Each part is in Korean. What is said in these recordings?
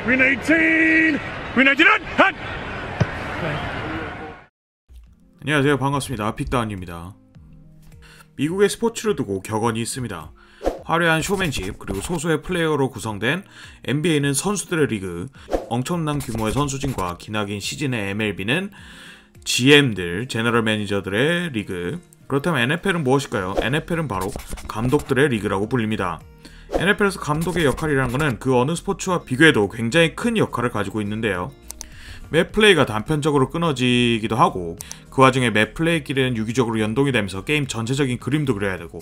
Win 18! Win 19! 핫! 안녕하세요, 반갑습니다. 픽다운입니다. 미국의 스포츠를 두고 격언이 있습니다. 화려한 쇼맨십 그리고 소수의 플레이어로 구성된 NBA는 선수들의 리그, 엄청난 규모의 선수진과 기나긴 시즌의 MLB는 GM들, 제너럴 매니저들의 리그. 그렇다면 NFL은 무엇일까요? NFL은 바로 감독들의 리그라고 불립니다. NFL에서 감독의 역할이라는 것은 그 어느 스포츠와 비교해도 굉장히 큰 역할을 가지고 있는데요. 매 플레이가 단편적으로 끊어지기도 하고 그 와중에 매 플레이끼리는 유기적으로 연동이 되면서 게임 전체적인 그림도 그려야 되고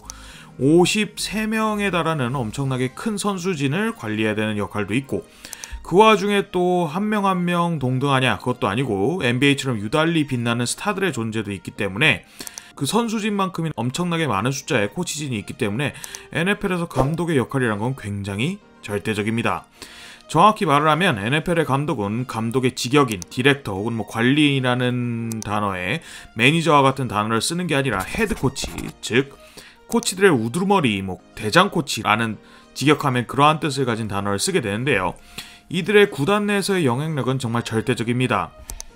53명에 달하는 엄청나게 큰 선수진을 관리해야 되는 역할도 있고 그 와중에 또 한 명 한 명 동등하냐? 그것도 아니고 NBA처럼 유달리 빛나는 스타들의 존재도 있기 때문에 그 선수진만큼인 엄청나게 많은 숫자의 코치진이 있기 때문에 NFL에서 감독의 역할이란 건 굉장히 절대적입니다. 정확히 말을 하면 NFL의 감독은 감독의 직역인 디렉터 혹은 관리인이라는 단어에 매니저와 같은 단어를 쓰는 게 아니라 헤드코치, 즉 코치들의 우두머리, 대장 코치라는 직역하면 그러한 뜻을 가진 단어를 쓰게 되는데요. 이들의 구단 내에서의 영향력은 정말 절대적입니다.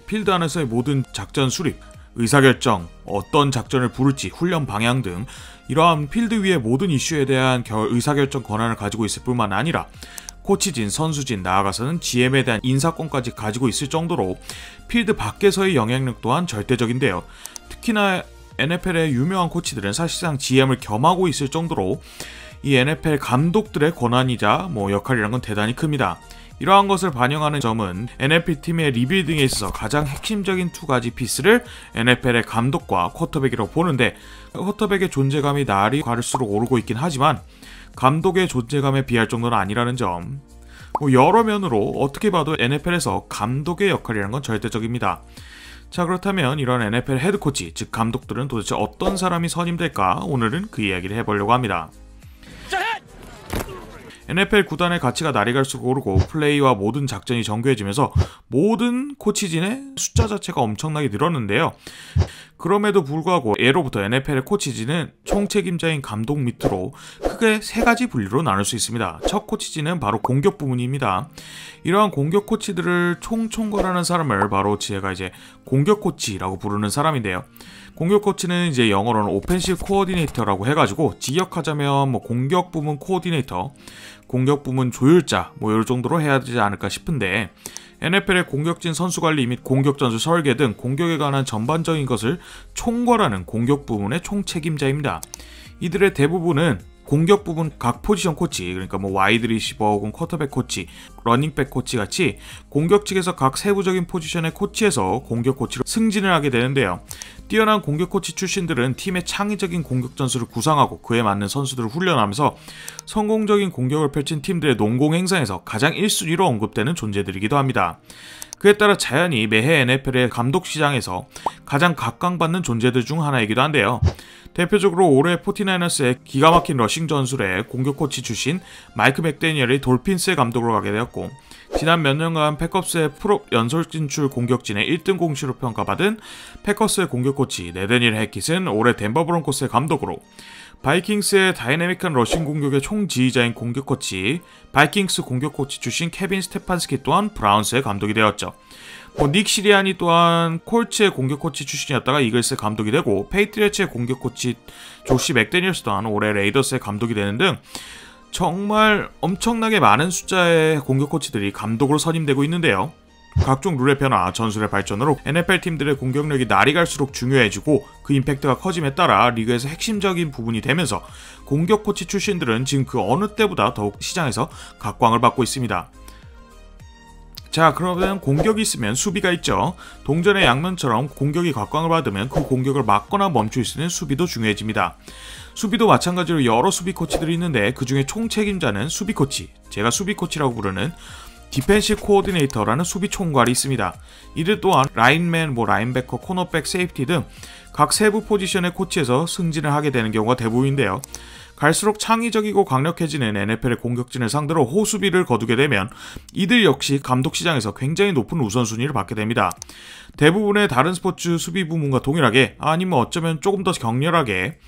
필드 안에서의 모든 작전 수립, 의사결정, 어떤 작전을 부를지, 훈련 방향 등 이러한 필드 위의 모든 이슈에 대한 의사결정 권한을 가지고 있을 뿐만 아니라 코치진, 선수진, 나아가서는 GM에 대한 인사권까지 가지고 있을 정도로 필드 밖에서의 영향력 또한 절대적인데요. 특히나 NFL의 유명한 코치들은 사실상 GM을 겸하고 있을 정도로 이 NFL 감독들의 권한이자 역할이란 건 대단히 큽니다. 이러한 것을 반영하는 점은 NFL 팀의 리빌딩에 있어서 가장 핵심적인 두 가지 피스를 NFL의 감독과 쿼터백이라고 보는데 쿼터백의 존재감이 날이 갈수록 오르고 있긴 하지만 감독의 존재감에 비할 정도는 아니라는 점. 여러 면으로 어떻게 봐도 NFL에서 감독의 역할이라는 건 절대적입니다. 자, 그렇다면 이런 NFL 헤드코치, 즉 감독들은 도대체 어떤 사람이 선임될까? 오늘은 그 이야기를 해보려고 합니다. NFL 구단의 가치가 날이 갈수록 오르고 플레이와 모든 작전이 정교해지면서 모든 코치진의 숫자 자체가 엄청나게 늘었는데요. 그럼에도 불구하고 예로부터 NFL의 코치진은 총책임자인 감독 밑으로 크게 세 가지 분류로 나눌 수 있습니다. 첫 코치진은 바로 공격 부문입니다. 이러한 공격 코치들을 총괄하는 사람을 바로 제가 공격 코치라고 부르는 사람인데요. 공격 코치는 영어로는 오펜시브 코어디네이터라고 해가지고 직역하자면 공격 부문 코어디네이터, 공격 부문 조율자 이럴 정도로 해야 되지 않을까 싶은데 NFL의 공격진 선수 관리 및 공격 전술 설계 등 공격에 관한 전반적인 것을 총괄하는 공격 부문의 총책임자입니다. 이들의 대부분은 공격 부분 각 포지션 코치, 그러니까 와이드 리시버 혹은 쿼터백 코치, 러닝백 코치 같이 공격 측에서 각 세부적인 포지션의 코치에서 공격 코치로 승진을 하게 되는데요. 뛰어난 공격 코치 출신들은 팀의 창의적인 공격 전술을 구상하고 그에 맞는 선수들을 훈련하면서 성공적인 공격을 펼친 팀들의 농공 행사에서 가장 1순위로 언급되는 존재들이기도 합니다. 그에 따라 자연히 매해 NFL의 감독 시장에서 가장 각광받는 존재들 중 하나이기도 한데요. 대표적으로 올해 49ers의 기가 막힌 러싱 전술의 공격 코치 출신 마이크 맥데니얼이 돌핀스의 감독으로 가게 되었고 지난 몇 년간 패커스의 프로 연속 진출 공격진의 1등 공시로 평가받은 패커스의 공격 코치 네더니엘 해킷은 올해 덴버 브론코스의 감독으로 바이킹스의 다이내믹한 러싱 공격의 총지휘자인 공격 코치 바이킹스 공격 코치 출신 케빈 스테판스키 또한 브라운스의 감독이 되었죠. 닉 시리아니 또한 콜츠의 공격 코치 출신이었다가 이글스의 감독이 되고 페이트리어츠의 공격 코치 조시 맥데니얼스 또한 올해 레이더스의 감독이 되는 등 정말 엄청나게 많은 숫자의 공격 코치들이 감독으로 선임되고 있는데요. 각종 룰의 변화, 전술의 발전으로 NFL 팀들의 공격력이 날이 갈수록 중요해지고 그 임팩트가 커짐에 따라 리그에서 핵심적인 부분이 되면서 공격 코치 출신들은 지금 그 어느 때보다 더욱 시장에서 각광을 받고 있습니다. 자, 그러면 공격이 있으면 수비가 있죠. 동전의 양면처럼 공격이 각광을 받으면 그 공격을 막거나 멈출 수 있는 수비도 중요해집니다. 수비도 마찬가지로 여러 수비 코치들이 있는데 그 중에 총책임자는 수비 코치, 제가 수비 코치라고 부르는 디펜시브 코어디네이터라는 수비 총괄이 있습니다. 이들 또한 라인맨, 라인베커, 코너백, 세이프티 등 각 세부 포지션의 코치에서 승진을 하게 되는 경우가 대부분인데요. 갈수록 창의적이고 강력해지는 NFL의 공격진을 상대로 호수비를 거두게 되면 이들 역시 감독 시장에서 굉장히 높은 우선순위를 받게 됩니다. 대부분의 다른 스포츠 수비 부문과 동일하게 아니면 어쩌면 조금 더 격렬하게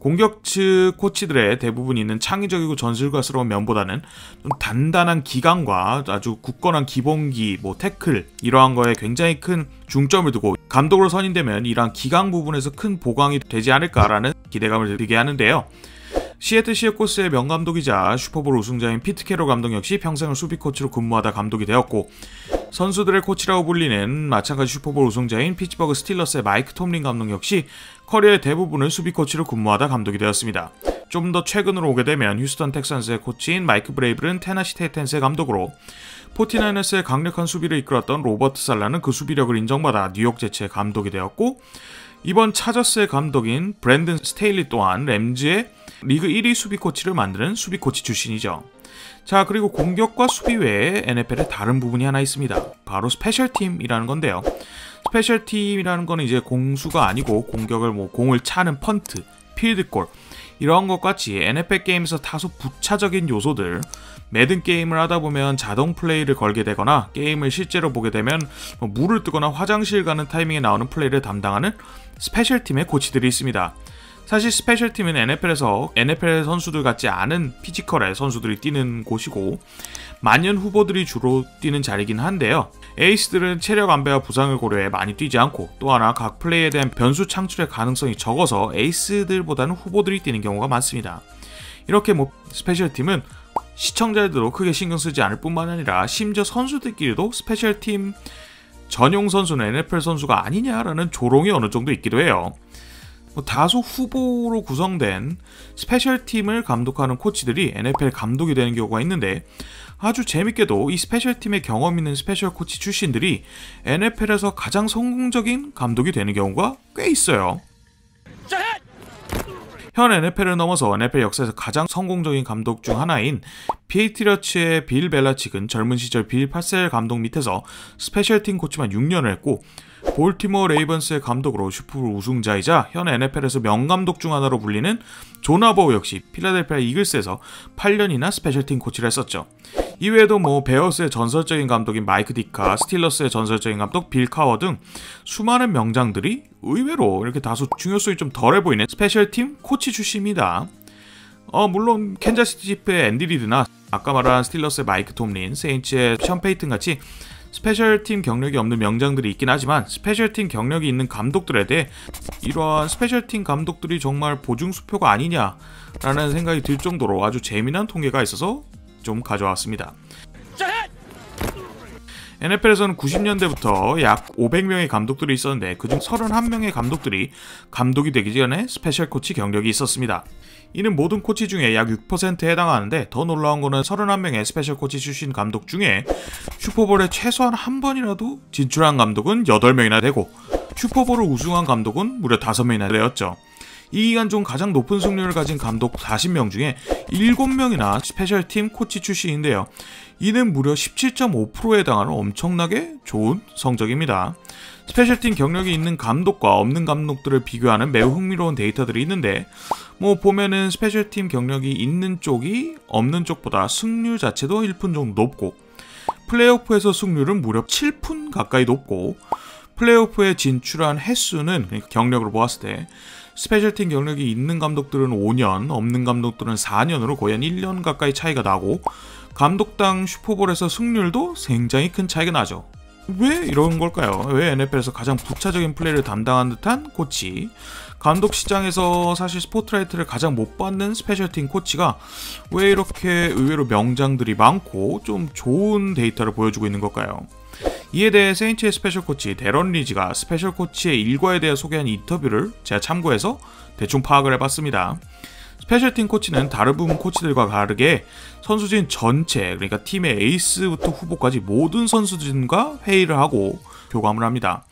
공격 측 코치들의 대부분 있는 창의적이고 전술가스러운 면보다는 좀 단단한 기강과 아주 굳건한 기본기, 태클 이러한 거에 굉장히 큰 중점을 두고 감독으로 선임되면 이러한 기강 부분에서 큰 보강이 되지 않을까라는 기대감을 들게 하는데요. 시애틀 시어코스의 명감독이자 슈퍼볼 우승자인 피트 캐롤 감독 역시 평생을 수비 코치로 근무하다 감독이 되었고, 선수들의 코치라고 불리는 마찬가지 슈퍼볼 우승자인 피츠버그 스틸러스의 마이크 톰린 감독 역시 커리어의 대부분을 수비 코치로 근무하다 감독이 되었습니다. 좀 더 최근으로 오게 되면 휴스턴 텍산스의 코치인 마이크 브레이블은 테너시 타이탄스의 감독으로, 포티나이너스의 강력한 수비를 이끌었던 로버트 살라는 그 수비력을 인정받아 뉴욕 제츠의 감독이 되었고, 이번 차저스의 감독인 브랜든 스테일리 또한 램즈의 리그 1위 수비 코치를 만드는 수비 코치 출신이죠. 자, 그리고 공격과 수비 외에 NFL에 다른 부분이 하나 있습니다. 바로 스페셜팀이라는 건데요. 스페셜팀이라는 거는 이제 공수가 아니고 공격을 공을 차는 펀트, 필드골 이런 것 같이 NFL 게임에서 다소 부차적인 요소들, 매든 게임을 하다 보면 자동 플레이를 걸게 되거나 게임을 실제로 보게 되면 물을 뜨거나 화장실 가는 타이밍에 나오는 플레이를 담당하는 스페셜팀의 코치들이 있습니다. 사실 스페셜팀은 NFL에서 NFL 선수들 같지 않은 피지컬의 선수들이 뛰는 곳이고 만년 후보들이 주로 뛰는 자리긴 한데요. 에이스들은 체력 안배와 부상을 고려해 많이 뛰지 않고, 또 하나 각 플레이에 대한 변수 창출의 가능성이 적어서 에이스들보다는 후보들이 뛰는 경우가 많습니다. 이렇게 스페셜팀은 시청자들도 크게 신경 쓰지 않을 뿐만 아니라 심지어 선수들끼리도 스페셜팀 전용 선수는 NFL 선수가 아니냐라는 조롱이 어느 정도 있기도 해요. 다소 후보로 구성된 스페셜팀을 감독하는 코치들이 NFL 감독이 되는 경우가 있는데, 아주 재밌게도 이 스페셜팀의 경험 있는 스페셜 코치 출신들이 NFL에서 가장 성공적인 감독이 되는 경우가 꽤 있어요. 현 NFL을 넘어서 NFL 역사에서 가장 성공적인 감독 중 하나인 페이트리어츠의 빌 벨라칙은 젊은 시절 빌 파셀 감독 밑에서 스페셜팀 코치만 6년을 했고, 볼티모어 레이번스의 감독으로 슈퍼볼 우승자이자 현 NFL에서 명감독 중 하나로 불리는 존 하버우 역시 필라델피아 이글스에서 8년이나 스페셜팀 코치를 했었죠. 이외에도 베어스의 전설적인 감독인 마이크 디카, 스틸러스의 전설적인 감독 빌 카워 등 수많은 명장들이 의외로 이렇게 다소 중요성이 좀 덜해 보이는 스페셜팀 코치 출신입니다. 물론 캔자시티 치프의 앤디 리드나 아까 말한 스틸러스의 마이크 톰린, 세인츠의 션 페이튼 같이 스페셜팀 경력이 없는 명장들이 있긴 하지만, 스페셜팀 경력이 있는 감독들에 대해 이러한 스페셜팀 감독들이 정말 보증수표가 아니냐라는 생각이 들 정도로 아주 재미난 통계가 있어서 좀 가져왔습니다. NFL에서는 90년대부터 약 500명의 감독들이 있었는데, 그중 31명의 감독들이 감독이 되기 전에 스페셜 코치 경력이 있었습니다. 이는 모든 코치 중에 약 6%에 해당하는데, 더 놀라운 거는 31명의 스페셜 코치 출신 감독 중에 슈퍼볼에 최소한 한 번이라도 진출한 감독은 8명이나 되고, 슈퍼볼을 우승한 감독은 무려 5명이나 되었죠. 이 기간 중 가장 높은 승률을 가진 감독 40명 중에 7명이나 스페셜팀 코치 출신인데요. 이는 무려 17.5%에 해당하는 엄청나게 좋은 성적입니다. 스페셜팀 경력이 있는 감독과 없는 감독들을 비교하는 매우 흥미로운 데이터들이 있는데, 보면은 스페셜팀 경력이 있는 쪽이 없는 쪽보다 승률 자체도 1푼 정도 높고, 플레이오프에서 승률은 무려 7푼 가까이 높고, 플레이오프에 진출한 횟수는, 그러니까 경력으로 보았을 때 스페셜팀 경력이 있는 감독들은 5년, 없는 감독들은 4년으로 거의 한 1년 가까이 차이가 나고, 감독당 슈퍼볼에서 승률도 굉장히 큰 차이가 나죠. 왜 이런 걸까요? 왜 NFL에서 가장 부차적인 플레이를 담당한 듯한 코치, 감독 시장에서 사실 스포트라이트를 가장 못 받는 스페셜팀 코치가 왜 이렇게 의외로 명장들이 많고 좀 좋은 데이터를 보여주고 있는 걸까요? 이에 대해 세인츠의 스페셜 코치 데런 리지가 스페셜 코치의 일과에 대해 소개한 인터뷰를 제가 참고해서 대충 파악을 해봤습니다. 스페셜팀 코치는 다른 부분 코치들과 다르게 선수진 전체, 그러니까 팀의 에이스부터 후보까지 모든 선수진과 회의를 하고 교감을 합니다.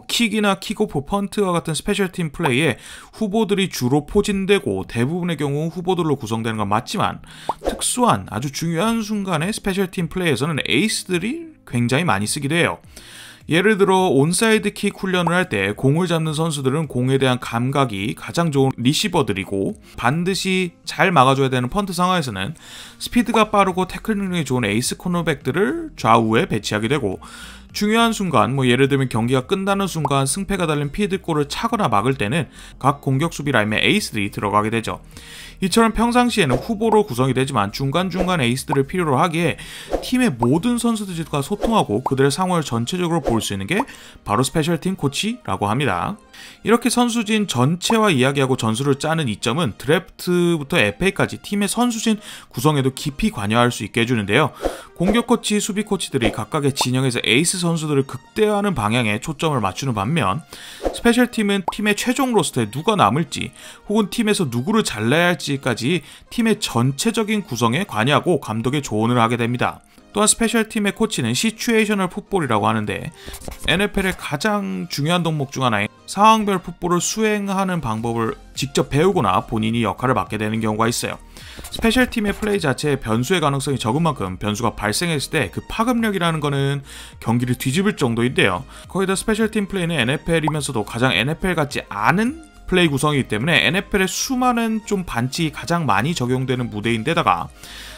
킥이나 킥오프, 펀트와 같은 스페셜팀 플레이에 후보들이 주로 포진되고 대부분의 경우 후보들로 구성되는 건 맞지만, 특수한 아주 중요한 순간에 스페셜팀 플레이에서는 에이스들이 굉장히 많이 쓰기도 해요. 예를 들어 온사이드 킥 훈련을 할 때 공을 잡는 선수들은 공에 대한 감각이 가장 좋은 리시버들이고, 반드시 잘 막아줘야 되는 펀트 상황에서는 스피드가 빠르고 태클 능력이 좋은 에이스 코너백들을 좌우에 배치하게 되고, 중요한 순간, 예를 들면 경기가 끝나는 순간 승패가 달린 피드골을 차거나 막을 때는 각 공격 수비 라인에 에이스들이 들어가게 되죠. 이처럼 평상시에는 후보로 구성이 되지만 중간중간 에이스들을 필요로 하기에 팀의 모든 선수들과 소통하고 그들의 상황을 전체적으로 볼 수 있는 게 바로 스페셜팀 코치라고 합니다. 이렇게 선수진 전체와 이야기하고 전술을 짜는 이점은 드래프트부터 FA까지 팀의 선수진 구성에도 깊이 관여할 수 있게 해주는데요. 공격 코치, 수비 코치들이 각각의 진영에서 에이스 선수들을 극대화하는 방향에 초점을 맞추는 반면 스페셜팀은 팀의 최종 로스터에 누가 남을지 혹은 팀에서 누구를 잘라야 할지까지 팀의 전체적인 구성에 관여하고 감독의 조언을 하게 됩니다. 또한 스페셜팀의 코치는 시츄에이셔널 풋볼이라고 하는데 NFL의 가장 중요한 덕목 중 하나인 상황별 풋볼을 수행하는 방법을 직접 배우거나 본인이 역할을 맡게 되는 경우가 있어요. 스페셜팀의 플레이 자체에 변수의 가능성이 적은 만큼 변수가 발생했을 때 그 파급력이라는 거는 경기를 뒤집을 정도인데요. 거기다 스페셜팀 플레이는 NFL이면서도 가장 NFL 같지 않은 플레이 구성이기 때문에 NFL의 수많은 좀 반칙이 가장 많이 적용되는 무대인데다가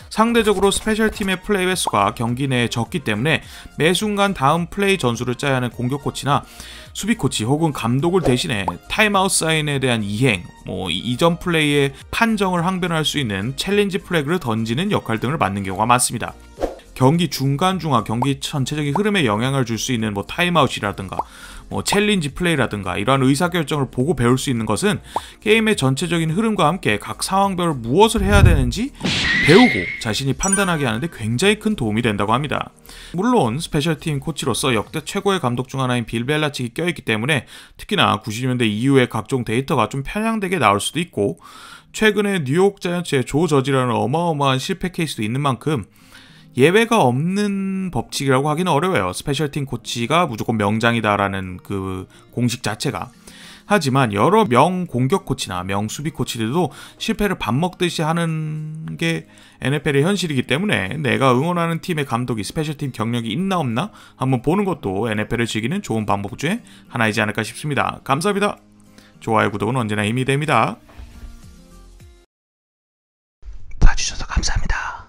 상대적으로 스페셜팀의 플레이 횟수가 경기 내에 적기 때문에 매 순간 다음 플레이 전술을 짜야 하는 공격 코치나 수비 코치 혹은 감독을 대신해 타임아웃 사인에 대한 이행, 이전 플레이의 판정을 항변할 수 있는 챌린지 플래그를 던지는 역할 등을 맡는 경우가 많습니다. 경기 중간중간 경기 전체적인 흐름에 영향을 줄 수 있는 타임아웃이라든가 챌린지 플레이라든가 이러한 의사결정을 보고 배울 수 있는 것은 게임의 전체적인 흐름과 함께 각 상황별 무엇을 해야 되는지 배우고 자신이 판단하게 하는데 굉장히 큰 도움이 된다고 합니다. 물론 스페셜팀 코치로서 역대 최고의 감독 중 하나인 빌 벨라치기 껴있기 때문에 특히나 90년대 이후에 각종 데이터가 좀 편향되게 나올 수도 있고 최근에 뉴욕 자이언츠의 조 저지라는 어마어마한 실패 케이스도 있는 만큼 예외가 없는 법칙이라고 하기는 어려워요. 스페셜팀 코치가 무조건 명장이다라는 그 공식 자체가. 하지만 여러 명 공격 코치나 명 수비 코치들도 실패를 밥 먹듯이 하는 게 NFL의 현실이기 때문에 내가 응원하는 팀의 감독이 스페셜팀 경력이 있나 없나 한번 보는 것도 NFL을 즐기는 좋은 방법 중에 하나이지 않을까 싶습니다. 감사합니다. 좋아요, 구독은 언제나 힘이 됩니다. 봐주셔서 감사합니다.